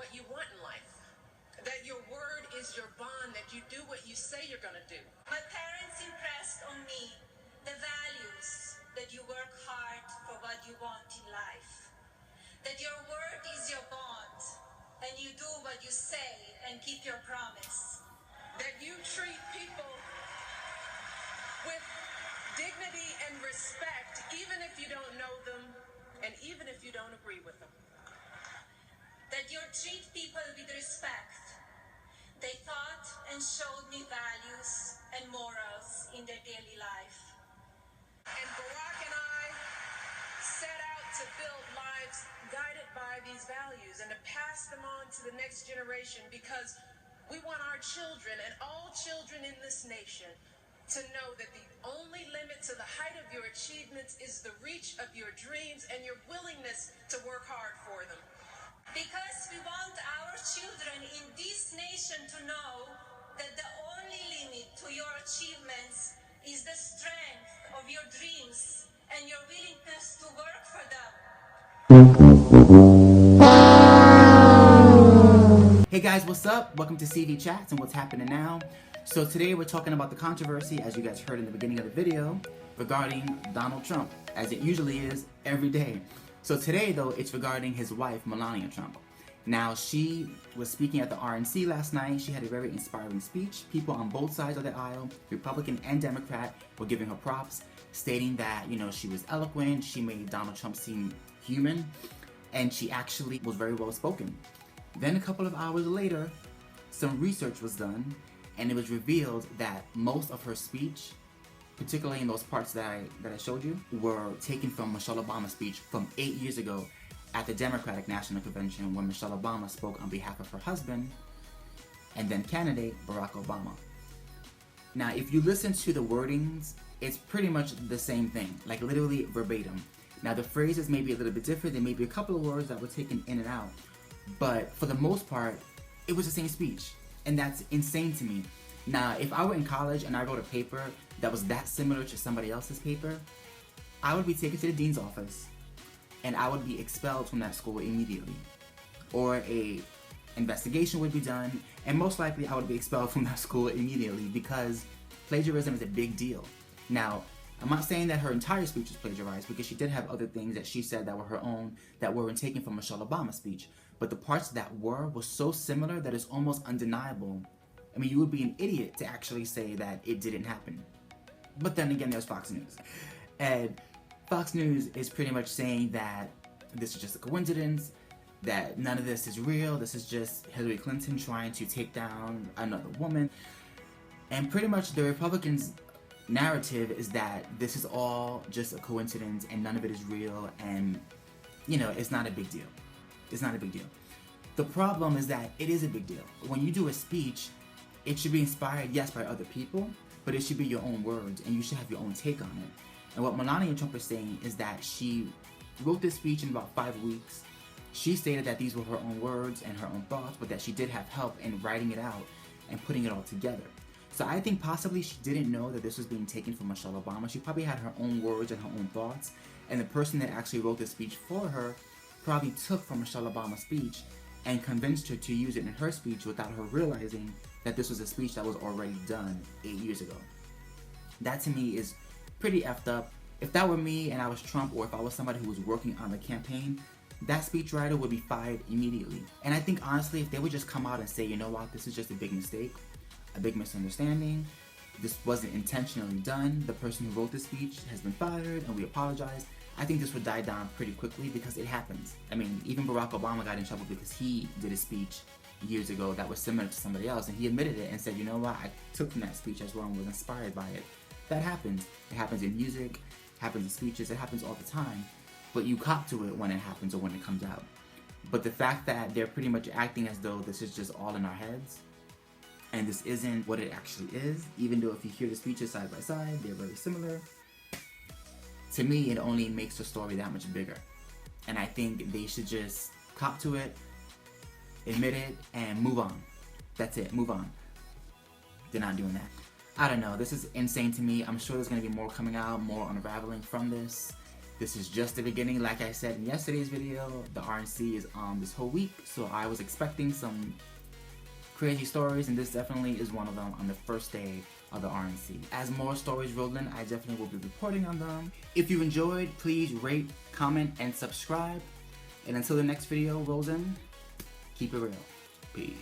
what you want in life. That your word is your bond, that you do what you say you're going to do. My parents impressed on me the values that you work hard for what you want in life. That your word is your bond, and you do what you say and keep your promise. That you treat people with dignity and respect, even if you don't know them, and even if you don't agree with them. That you treat people with respect. They taught and showed me values and morals in their daily life. And Barack and I set out to build lives guided by these values and to pass them on to the next generation, because we want our children and all children in this nation to know that the only limit to the height of your achievements is the reach of your dreams and your willingness to work hard for them. Because we want our children in this nation to know that the only limit to your achievements is the strength of your dreams and your willingness to work for them. Hey guys, what's up? Welcome to CV Chats and what's happening now. So today we're talking about the controversy, as you guys heard in the beginning of the video, regarding Donald Trump, as it usually is every day. So today though, it's regarding his wife, Melania Trump. Now, she was speaking at the RNC last night. She had a very inspiring speech. People on both sides of the aisle, Republican and Democrat, were giving her props, stating that, she was eloquent, she made Donald Trump seem human, and she actually was very well spoken. Then a couple of hours later, some research was done, and it was revealed that most of her speech, particularly in those parts that I showed you, were taken from Michelle Obama's speech from 8 years ago at the Democratic National Convention, when Michelle Obama spoke on behalf of her husband and then candidate Barack Obama. Now, if you listen to the wordings, it's pretty much the same thing, like literally verbatim. Now, the phrases may be a little bit different. There may be a couple of words that were taken in and out, but for the most part, it was the same speech, and that's insane to me. Now, if I were in college and I wrote a paper that was that similar to somebody else's paper, I would be taken to the dean's office and I would be expelled from that school immediately. Or a investigation would be done, and most likely I would be expelled from that school immediately, because plagiarism is a big deal. Now, I'm not saying that her entire speech was plagiarized, because she did have other things that she said that were her own, that weren't taken from Michelle Obama's speech. But the parts that were so similar that it's almost undeniable. I mean, you would be an idiot to actually say that it didn't happen. But then again, there's Fox News. And Fox News is pretty much saying that this is just a coincidence, that none of this is real, this is just Hillary Clinton trying to take down another woman. And pretty much the Republicans' narrative is that this is all just a coincidence and none of it is real, and, it's not a big deal. It's not a big deal. The problem is that it is a big deal. When you do a speech, it should be inspired, yes, by other people, but it should be your own words, and you should have your own take on it. And what Melania Trump is saying is that she wrote this speech in about 5 weeks. She stated that these were her own words and her own thoughts, but that she did have help in writing it out and putting it all together. So I think possibly she didn't know that this was being taken from Michelle Obama. She probably had her own words and her own thoughts, and the person that actually wrote this speech for her probably took from Michelle Obama's speech and convinced her to use it in her speech without her realizing that this was a speech that was already done 8 years ago. That to me is pretty effed up. If that were me and I was Trump, or if I was somebody who was working on the campaign, that speechwriter would be fired immediately. And I think honestly, if they would just come out and say, you know what, this is just a big mistake, a big misunderstanding, this wasn't intentionally done, the person who wrote this speech has been fired and we apologize, I think this would die down pretty quickly, because it happens. I mean, even Barack Obama got in trouble because he did a speech years ago that was similar to somebody else, and he admitted it and said, you know what, I took from that speech as well and was inspired by it. That happens. It happens in music, it happens in speeches, it happens all the time, but you cop to it when it happens or when it comes out. But the fact that they're pretty much acting as though this is just all in our heads, and this isn't what it actually is, even though if you hear the speeches side by side, they're very similar, to me, it only makes the story that much bigger. And I think they should just cop to it, admit it, and move on. That's it, move on. They're not doing that. I don't know, this is insane to me. I'm sure there's going to be more coming out, more unraveling from this. This is just the beginning. Like I said in yesterday's video, the RNC is on this whole week, so I was expecting some crazy stories, and this definitely is one of them on the first day of the RNC. As more stories roll in, I definitely will be reporting on them. If you enjoyed, please rate, comment, and subscribe. And until the next video rolls in, keep it real. Peace.